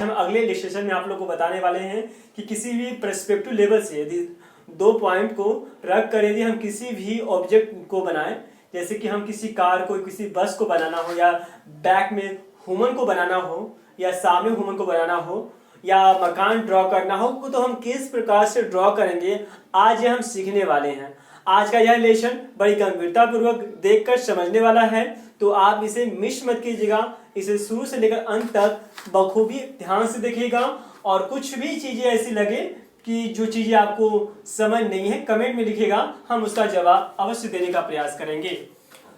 हम अगले इलस्ट्रेशन में आप लोग को बताने वाले हैं कि किसी भी पर्सपेक्टिव लेवल से यदि दो पॉइंट को रख कर यदि हम किसी भी ऑब्जेक्ट को बनाएं, जैसे कि हम किसी कार को, किसी बस को बनाना हो, या बैक में ह्यूमन को बनाना हो, या सामने ह्यूमन को बनाना हो, या मकान ड्रॉ करना हो, तो हम किस प्रकार से ड्रॉ करेंगे, आज ये हम सीखने वाले हैं। आज का यह लेसन बड़ी गंभीरता पूर्वक देखकर समझने वाला है, तो आप इसे मिस मत कीजिएगा। इसे शुरू से लेकर अंत तक बखूबी ध्यान से देखिएगा, और कुछ भी चीजें ऐसी लगे कि जो चीजें आपको समझ नहीं है, कमेंट में लिखिएगा, हम उसका जवाब अवश्य देने का प्रयास करेंगे।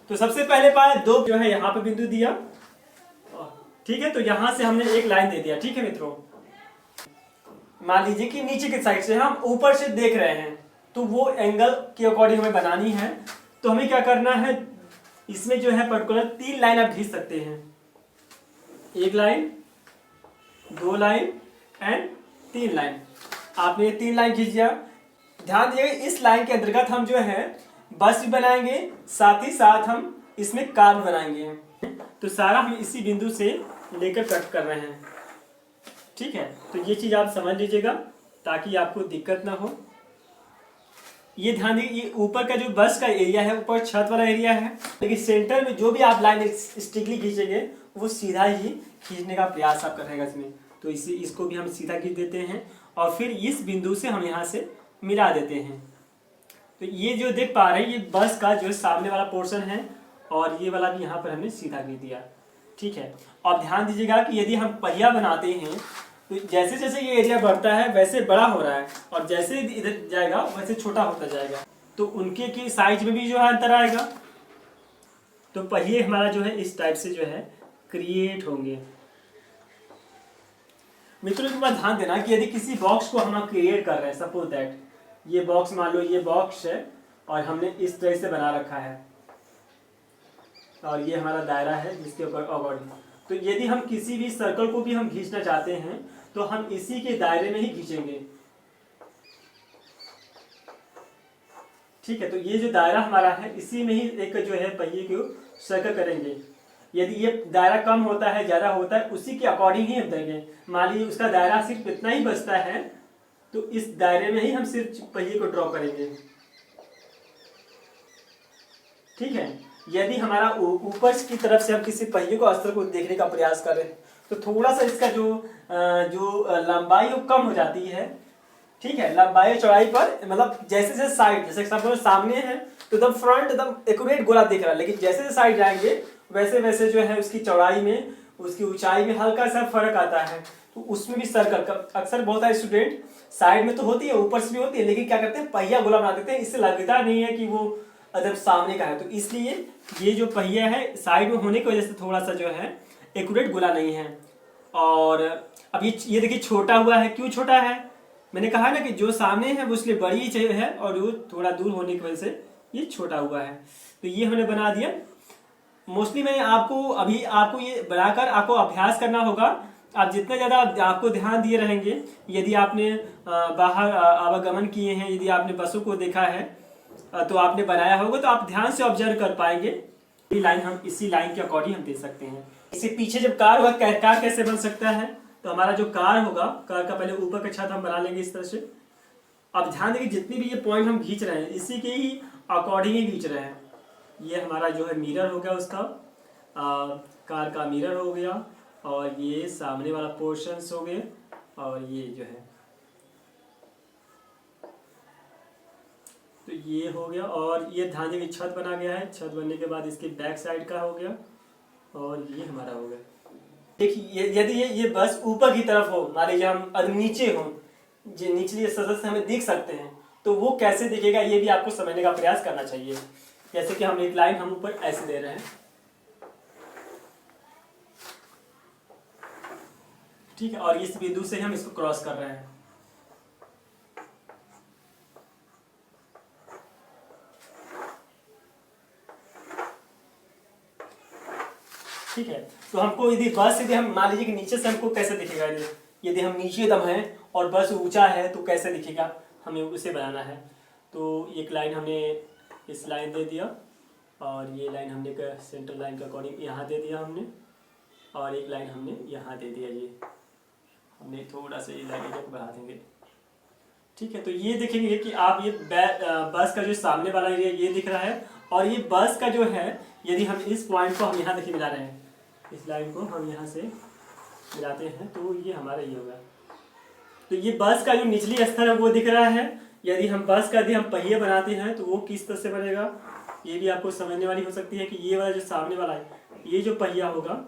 तो सबसे पहले पाए दो जो है यहाँ पे बिंदु दिया, ठीक है। तो यहां से हमने एक लाइन दे दिया, ठीक है मित्रों। मान लीजिए कि नीचे के साइड से हम ऊपर से देख रहे हैं, तो वो एंगल के अकॉर्डिंग हमें बनानी है। तो हमें क्या करना है, इसमें जो है पर्टिकुलर 3 लाइन आप खींच सकते हैं, 1 लाइन, 2 लाइन एंड 3 लाइन। आपने 3 लाइन खींच दिया। ध्यान दीजिएगा, इस लाइन के अंतर्गत हम जो है बस भी बनाएंगे, साथ ही साथ हम इसमें कार भी बनाएंगे। तो सारा हम इसी बिंदु से लेकर कट कर रहे हैं, ठीक है। तो ये चीज आप समझ लीजिएगा ताकि आपको दिक्कत ना हो। ये ध्यान दीजिए, ये ऊपर का जो बस का एरिया है, ऊपर छत वाला एरिया है, लेकिन सेंटर में जो भी आप लाइन स्ट्रिक्टली खींचेंगे वो सीधा ही खींचने का प्रयास आप करेगा इसमें। तो इसको भी हम सीधा खींच देते हैं, और फिर इस बिंदु से हम यहाँ से मिला देते हैं। तो ये जो देख पा रहे हैं, ये बस का जो सामने वाला पोर्शन है, और ये वाला भी यहाँ पर हमने सीधा खींच दिया, ठीक है। अब ध्यान दीजिएगा कि यदि हम पहिया बनाते हैं, तो जैसे जैसे ये एरिया बढ़ता है वैसे बड़ा हो रहा है, और जैसे इधर जाएगा वैसे छोटा होता जाएगा, तो उनके की साइज में भी जो है अंतर आएगा। तो पहिए हमारा जो है इस टाइप से जो है क्रिएट होंगे। मित्रों के बाद ध्यान देना कि यदि किसी बॉक्स को हम क्रिएट कर रहे हैं, सपोज दैट ये बॉक्स, मान लो ये बॉक्स है और हमने इस तरह से बना रखा है, और ये हमारा दायरा है जिसके ऊपर अकॉर्डिंग। तो यदि हम किसी भी सर्कल को भी हम खींचना चाहते हैं तो हम इसी के दायरे में ही खींचेंगे, ठीक है। तो ये जो दायरा हमारा है इसी में ही एक जो है पहिए को सर्कल करेंगे। यदि ये दायरा कम होता है, ज्यादा होता है, उसी के अकॉर्डिंग ही हम देंगे। मान लीजिए उसका दायरा सिर्फ इतना ही बचता है, तो इस दायरे में ही हम सिर्फ पहिए को ड्रॉ करेंगे, ठीक है। यदि हमारा ऊपर की तरफ से हम किसी पहिए को अस्तर को देखने का प्रयास करें तो थोड़ा सा इसका जो लंबाई वो कम हो जाती है, ठीक है। लंबाई चौड़ाई पर मतलब जैसे जैसे साइड, जैसे सामने है तो एकदम फ्रंट एकदम एक्यूरेट गोला दिख रहा है, लेकिन जैसे जैसे साइड जाएंगे वैसे वैसे जो है उसकी चौड़ाई में, उसकी ऊंचाई में हल्का सा फर्क आता है। तो उसमें भी सर्कल का अक्सर बहुत सारे स्टूडेंट साइड में तो होती है, ऊपर से भी होती है, लेकिन क्या करते हैं पहिया गोला बना देते हैं, इससे लगता नहीं है कि वो अदब सामने का है। तो इसलिए ये जो पहिया है साइड में होने की वजह से थोड़ा सा जो है एक्यूरेट गोला नहीं है। और अब ये देखिए छोटा हुआ है, क्यों छोटा है, मैंने कहा ना कि जो सामने है वो इसलिए बड़ी है, और वो थोड़ा दूर होने की वजह से ये छोटा हुआ है। तो ये हमने बना दिया। मोस्टली मैं आपको ये बनाकर आपको अभ्यास करना होगा। आप जितना ज्यादा आपको ध्यान दिए रहेंगे, यदि आपने बाहर आवागमन किए हैं, यदि आपने बसों को देखा है, तो आपने बनाया होगा, तो आप ध्यान से ऑब्जर्व कर पाएंगे। ये लाइन हम इसी लाइन के अकॉर्डिंग हम दे सकते हैं। इससे पीछे जब कार होगा, कार कैसे बन सकता है, तो हमारा जो कार होगा, कार का पहले ऊपर का छत हम बना लेंगे इस तरह से। अब ध्यान देंगे जितनी भी ये पॉइंट हम खींच रहे हैं इसी के ही अकॉर्डिंग ही खींच रहे हैं। ये हमारा जो है मिरर हो गया, उसका कार का मिरर हो गया, और ये सामने वाला पोर्शंस हो गए, और ये जो है तो ये हो गया। और ये ध्यान देंगे छत बना गया है, छत बनने के बाद इसके बैक साइड का हो गया, और ये हमारा हो गया। देखिए यदि ये बस ऊपर की तरफ हो, मान लीजिए हम नीचे हो, जो निचली सतह से हमें दिख सकते हैं, तो वो कैसे दिखेगा ये भी आपको समझने का प्रयास करना चाहिए। जैसे कि हम एक लाइन हम ऊपर ऐसे दे रहे हैं, ठीक है, और इस बिंदु से हम इसको क्रॉस कर रहे हैं, ठीक है। तो हमको यदि बस यदि हम मान लीजिए कि नीचे से हमको कैसे दिखेगा, यदि हम नीचे दम है और बस ऊंचा है तो कैसे दिखेगा, हमें उसे बनाना है। तो एक लाइन हमने इस लाइन दे दिया, और ये लाइन हमने सेंटर लाइन के अकॉर्डिंग यहाँ दे दिया हमने, और एक लाइन हमने यहाँ दे दिया। ये हमने थोड़ा सा ये लाइट को बढ़ा देंगे। ठीक है, तो ये देखेंगे कि आप ये बस का जो सामने वाला एरिया ये दिख रहा है, और ये बस का जो है यदि हम इस पॉइंट को हम यहाँ देखिए मिला रहे हैं, इस लाइन को हम यहाँ से मिलाते हैं तो ये हमारा ये होगा। तो ये बस का जो निचली स्तर है वो दिख रहा है। यदि हम बस का यदि हम पहिए बनाते हैं तो वो किस तरह से बनेगा, ये भी आपको समझने वाली हो सकती है कि ये वाला जो सामने वाला है, ये जो पहिया होगा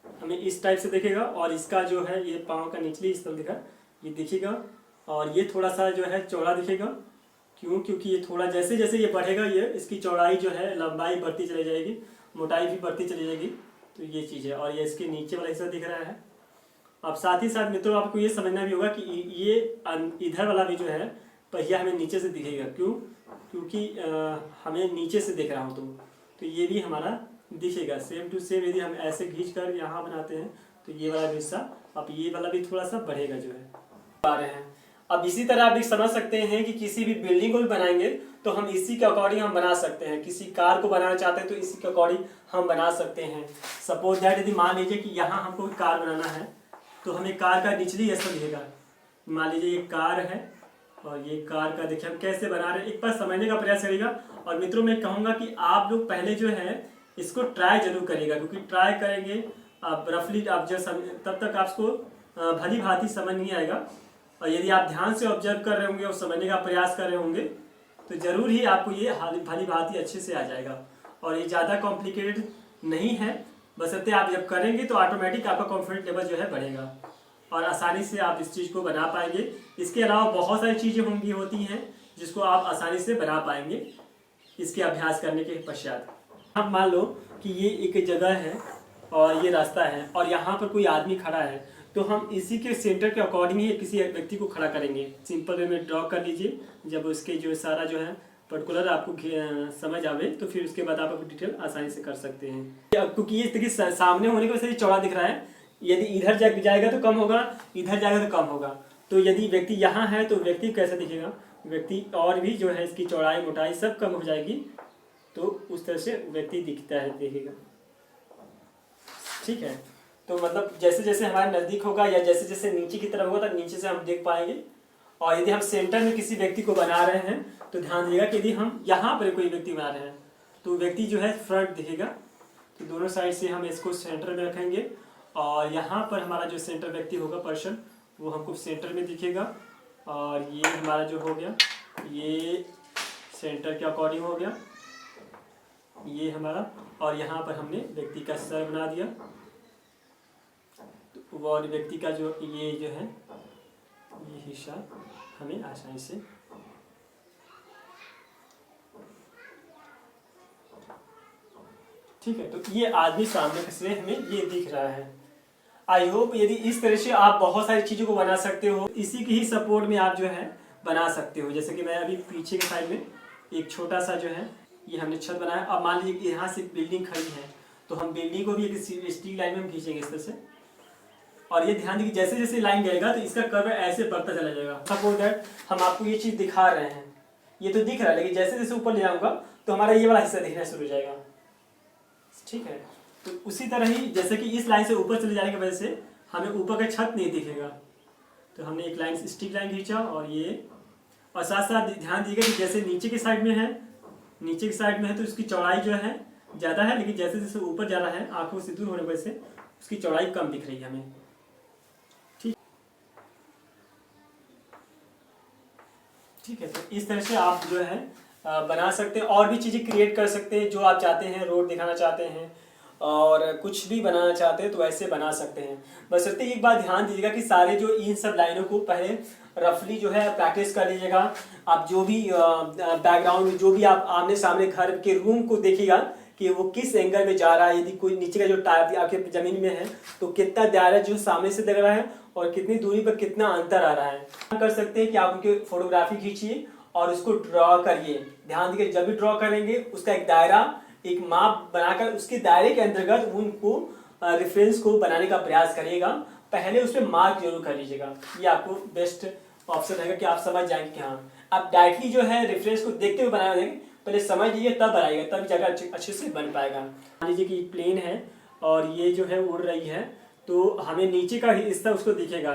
हमें इस टाइप से दिखेगा, और इसका जो है ये पाँव का निचली स्तर दिखा ये दिखेगा, और ये थोड़ा सा जो है चौड़ा दिखेगा। क्यों? क्योंकि ये थोड़ा जैसे जैसे ये बढ़ेगा ये इसकी चौड़ाई जो है लंबाई बढ़ती चली जाएगी, मोटाई भी बढ़ती चली जाएगी। तो ये चीज़ है, और ये इसके नीचे वाला हिस्सा दिख रहा है। अब साथ ही साथ मित्रों आपको ये समझना भी होगा कि ये इधर वाला भी जो है पहिया हमें नीचे से दिखेगा। क्यों? क्योंकि हमें नीचे से दिख रहा हूँ तो ये भी हमारा दिखेगा सेम टू सेम। यदि हम ऐसे खींच कर यहाँ बनाते हैं तो ये वाला हिस्सा, अब ये वाला भी थोड़ा सा बढ़ेगा जो है आ रहे हैं। अब इसी तरह आप भी समझ सकते हैं कि किसी भी बिल्डिंग को भी बनाएंगे तो हम इसी के अकॉर्डिंग हम बना सकते हैं। किसी कार को बनाना चाहते हैं तो इसी के अकॉर्डिंग हम बना सकते हैं। सपोज दैट यदि मान लीजिए कि यहाँ हमको कार बनाना है तो हमें कार का निचली हिस्सा दिखेगा। मान लीजिए ये कार है, और ये कार का देखिए हम कैसे बना रहे हैं, एक बार समझने का प्रयास करिएगा। और मित्रों मैं कहूँगा कि आप लोग पहले जो है इसको ट्राई जरूर करिएगा, क्योंकि ट्राई करेंगे आप रफली आप जब तब तक आपको भली भांति समझ नहीं आएगा। और यदि आप ध्यान से ऑब्जर्व कर रहे होंगे और समझने का प्रयास कर रहे होंगे तो जरूर ही आपको ये भली भांति अच्छे से आ जाएगा। और ये ज़्यादा कॉम्प्लिकेटेड नहीं है, बशर्ते आप जब करेंगे तो ऑटोमेटिक आपका कॉन्फिडेंस लेवल जो है बढ़ेगा और आसानी से आप इस चीज़ को बना पाएंगे। इसके अलावा बहुत सारी चीज़ें होती हैं जिसको आप आसानी से बना पाएंगे इसके अभ्यास करने के पश्चात। अब मान लो कि ये एक जगह है और ये रास्ता है और यहाँ पर कोई आदमी खड़ा है, तो हम इसी के सेंटर के अकॉर्डिंग ही किसी व्यक्ति को खड़ा करेंगे। सिंपल वे में ड्रॉ कर लीजिए, जब उसके जो सारा जो है पर्टिकुलर आपको समझ आवे तो फिर उसके बाद आप डिटेल आसानी से कर सकते हैं। क्योंकि ये देखिए सामने होने की वजह से चौड़ा दिख रहा है, यदि इधर जाएगा तो कम होगा, इधर जाएगा तो कम होगा। तो यदि व्यक्ति यहाँ है तो व्यक्ति कैसे दिखेगा, व्यक्ति और भी जो है इसकी चौड़ाई मोटाई सब कम हो जाएगी, तो उस तरह से व्यक्ति दिखता है दिखेगा। ठीक है, तो मतलब जैसे जैसे हमारे नज़दीक होगा या जैसे जैसे नीचे की तरफ होगा तो नीचे से हम देख पाएंगे। और यदि हम सेंटर में किसी व्यक्ति को बना रहे हैं तो ध्यान दीजिएगा कि यदि हम यहाँ पर कोई व्यक्ति बना रहे हैं तो व्यक्ति जो है फ्रंट दिखेगा। तो दोनों साइड से हम इसको सेंटर में रखेंगे और यहाँ पर हमारा जो सेंटर व्यक्ति होगा पर्सन वो हमको सेंटर में दिखेगा। और ये हमारा जो हो गया ये सेंटर के अकॉर्डिंग हो गया ये हमारा। और यहाँ पर हमने व्यक्ति का सर बना दिया, तो वो और व्यक्ति का जो ये जो है ये हिस्सा हमें आसानी से ठीक है। तो ये आदमी सामने से हमें ये दिख रहा है। आई होप यदि इस तरह से आप बहुत सारी चीज़ों को बना सकते हो, इसी की ही सपोर्ट में आप जो है बना सकते हो। जैसे कि मैं अभी पीछे के साइड में एक छोटा सा जो है ये हमने छत बनाया। अब मान लीजिए कि यहाँ से बिल्डिंग खड़ी है तो हम बिल्डिंग को भी एक स्टील लाइन में हम खींचेंगे इस तरह से। और ये ध्यान दीजिए जैसे जैसे लाइन जाएगा तो इसका कर्व ऐसे बढ़ता चला जाएगा। सपोज दैट हम आपको ये चीज़ दिखा रहे हैं, ये तो दिख रहा है, लेकिन जैसे जैसे ऊपर ले जाऊँगा तो हमारा ये वाला हिस्सा दिखना शुरू हो जाएगा। ठीक है, तो उसी तरह ही जैसे कि इस लाइन से ऊपर चले जाने की वजह से हमें ऊपर का छत नहीं दिखेगा, तो हमने एक लाइन स्टिक लाइन खींचा और ये। और साथ साथ ध्यान दीजिएगा कि जैसे नीचे की साइड में है, नीचे की साइड में है तो इसकी चौड़ाई जो है ज़्यादा है, लेकिन जैसे जैसे ऊपर जा रहा है आंखों से दूर होने की वजह से उसकी चौड़ाई कम दिख रही है हमें। ठीक है, तो इस तरह से आप जो है बना सकते हैं। और भी चीज़ें क्रिएट कर सकते हैं जो आप चाहते हैं, रोड दिखाना चाहते हैं और कुछ भी बनाना चाहते हैं तो ऐसे बना सकते हैं। बशर्ते एक बात ध्यान दीजिएगा कि सारे जो इन सब लाइनों को पहले रफली जो है प्रैक्टिस कर लीजिएगा। आप जो भी बैकग्राउंड में जो भी आप आमने सामने घर के रूम को देखिएगा कि वो किस एंगल में जा रहा है। यदि कोई नीचे का जो टायर आपके ज़मीन में है तो कितना दायरा जो सामने से दिख रहा है और कितनी दूरी पर कितना अंतर आ रहा है। कर सकते हैं कि आप उनकी फोटोग्राफी खींचिए और उसको ड्रॉ करिए। ध्यान दीजिए जब भी ड्रॉ करेंगे उसका एक दायरा एक माप बनाकर उसके दायरे के अंतर्गत उनको रेफरेंस को बनाने का प्रयास करिएगा। पहले उस पर मार्क जरूर कर लीजिएगा, ये आपको बेस्ट ऑप्शन रहेगा कि आप समझ जाएंगे कि हाँ आप डायरेक्टली जो है रेफरेंस को देखते हुए बनाना देंगे, पहले समझ लीजिए तब बनाइएगा, तब जगह अच्छे से बन पाएगा। मान लीजिए कि प्लेन है और ये जो है उड़ रही है तो हमें नीचे का हिस्सा उसको दिखेगा,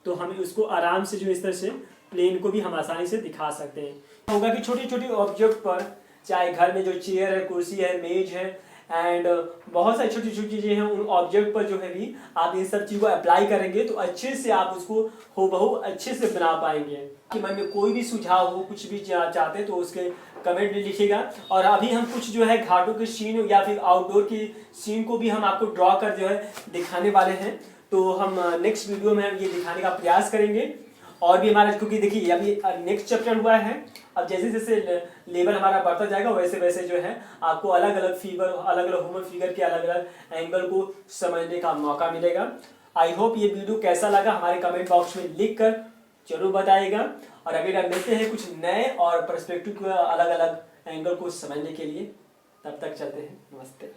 तो हमें उसको आराम से जो इस तरह से प्लेन को भी हम आसानी से दिखा सकते हैं। होगा कि छोटी छोटी ऑब्जेक्ट पर, चाहे घर में जो चेयर है, कुर्सी है, मेज है एंड बहुत सारी छोटी छोटी चीज़ें हैं, उन ऑब्जेक्ट पर जो है भी आप इन सब चीज़ों को अप्लाई करेंगे तो अच्छे से आप उसको हूबहू अच्छे से बना पाएंगे। कि मन में कोई भी सुझाव हो, कुछ भी चाहते हैं तो उसके कमेंट में लिखिएगा। और अभी हम कुछ जो है घाटों के सीन या फिर आउटडोर की सीन को भी हम आपको ड्रॉ कर जो है दिखाने वाले हैं, तो हम नेक्स्ट वीडियो में हम ये दिखाने का प्रयास करेंगे। और भी हमारा, क्योंकि देखिए अभी नेक्स्ट चैप्टर हुआ है, अब जैसे जैसे लेवल हमारा बढ़ता जाएगा वैसे वैसे जो है आपको अलग अलग फिगर, अलग अलग ह्यूमन फिगर के अलग अलग एंगल को समझने का मौका मिलेगा। आई होप ये वीडियो कैसा लगा हमारे कमेंट बॉक्स में लिख कर जरूर बताइएगा। और अगर मिलते हैं कुछ नए और पर्सपेक्टिव के अलग अलग एंगल को समझने के लिए, तब तक चलते हैं, नमस्ते।